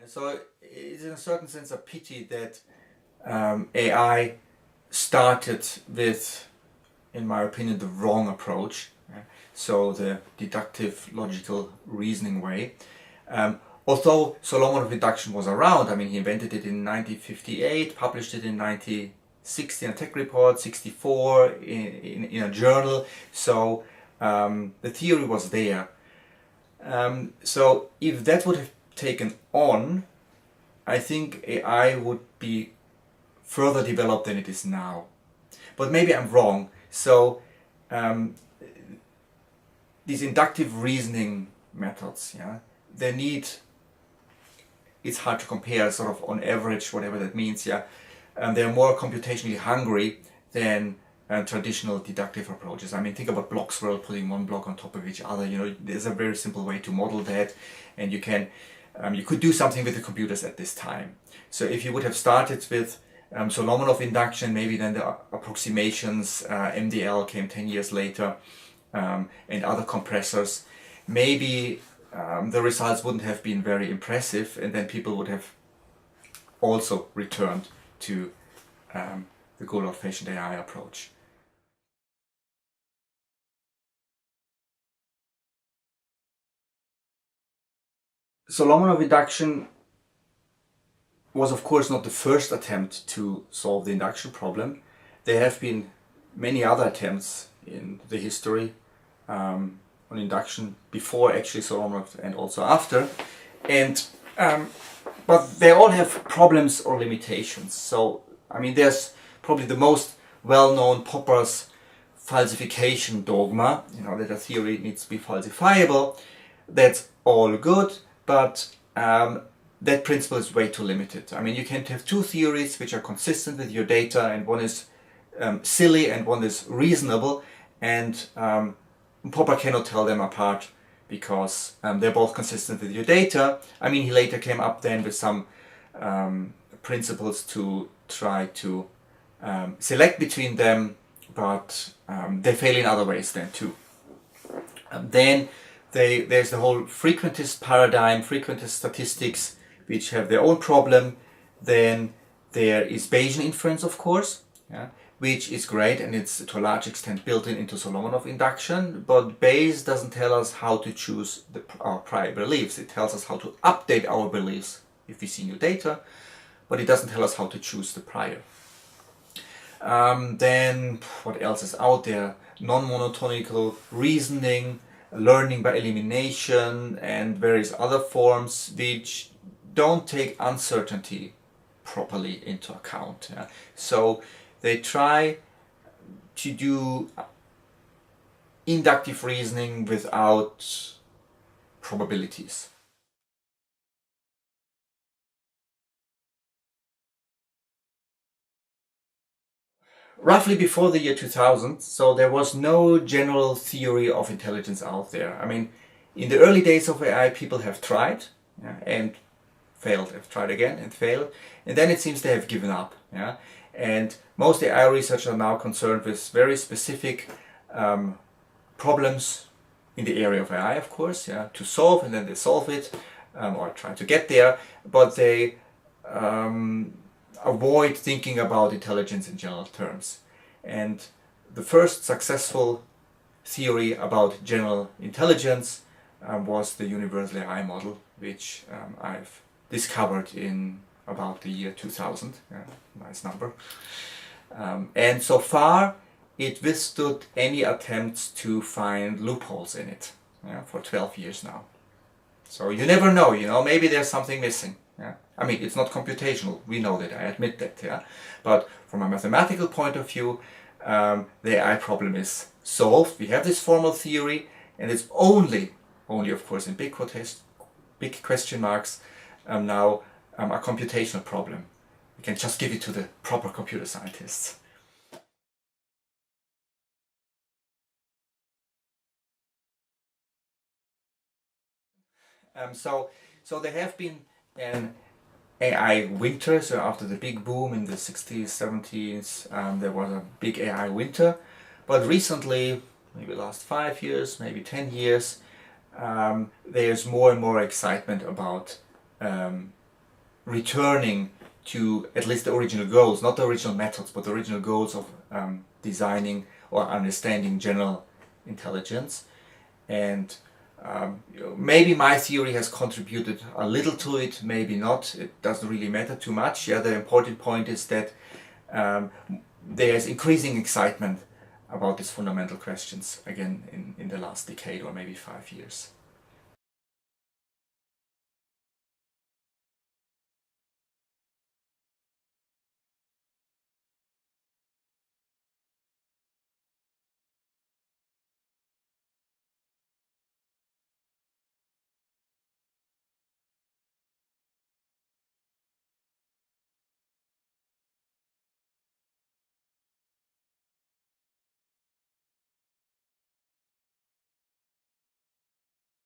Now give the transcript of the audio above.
And so it's in a certain sense a pity that AI started with, in my opinion, the wrong approach. So the deductive logical reasoning way. Although Solomon of Induction was around, I mean, he invented it in 1958, published it in 1960 in a tech report, 64 in a journal. So the theory was there. So if that would have taken on, I think AI would be further developed than it is now. But maybe I'm wrong. So these inductive reasoning methods, yeah, they need, it's hard to compare sort of on average, whatever that means, yeah. They're more computationally hungry than traditional deductive approaches. I mean, think about blocks world, putting one block on top of each other. You know, there's a very simple way to model that, and you can, you could do something with the computers at this time. So if you would have started with Solomon of Induction, maybe then the approximations, MDL came 10 years later, and other compressors, maybe the results wouldn't have been very impressive, and then people would have also returned to the good old-fashioned AI approach. Solomon of Induction was of course not the first attempt to solve the induction problem. There have been many other attempts in the history on induction before actually Solomon and also after, and but they all have problems or limitations. So I mean, there's probably the most well-known Popper's falsification dogma, you know, that a theory needs to be falsifiable. That's all good, but that principle is way too limited. I mean, you can have two theories which are consistent with your data, and one is silly and one is reasonable, and Popper cannot tell them apart because they're both consistent with your data. I mean, he later came up then with some principles to try to select between them, but they fail in other ways then too. Then there's the whole frequentist paradigm, frequentist statistics, which have their own problem. Then there is Bayesian inference, of course, yeah, which is great, and it's to a large extent built into Solomon of Induction, but Bayes doesn't tell us how to choose our prior beliefs. It tells us how to update our beliefs if we see new data, but it doesn't tell us how to choose the prior. Then what else is out there? Non-monotonical reasoning, learning by elimination, and various other forms which don't take uncertainty properly into account. Yeah? So they try to do inductive reasoning without probabilities. Roughly before the year 2000, so there was no general theory of intelligence out there. I mean, in the early days of AI, people have tried, yeah, and failed, have tried again and failed, and then it seems they have given up. Yeah? And most AI researchers are now concerned with very specific problems in the area of AI, of course, yeah, to solve, and then they solve it, or try to get there, but they avoid thinking about intelligence in general terms. And the first successful theory about general intelligence was the universal AI model, which I've discovered in about the year 2000. Yeah, nice number. And so far it withstood any attempts to find loopholes in it, yeah, for 12 years now. So you never know, you know, maybe there's something missing. Yeah? I mean, it's not computational, we know that, I admit that, yeah. But from a mathematical point of view, the AI problem is solved. We have this formal theory, and it's only of course in big question marks, now a computational problem. We can just give it to the proper computer scientists. So there have been an AI winter. So after the big boom in the 60s, 70s, there was a big AI winter. But recently, maybe last 5 years, maybe 10 years, there's more and more excitement about returning to at least the original goals, not the original methods, but the original goals of designing or understanding general intelligence. And maybe my theory has contributed a little to it, maybe not. It doesn't really matter too much. Yeah, the important point is that there's increasing excitement about these fundamental questions again in the last decade or maybe 5 years.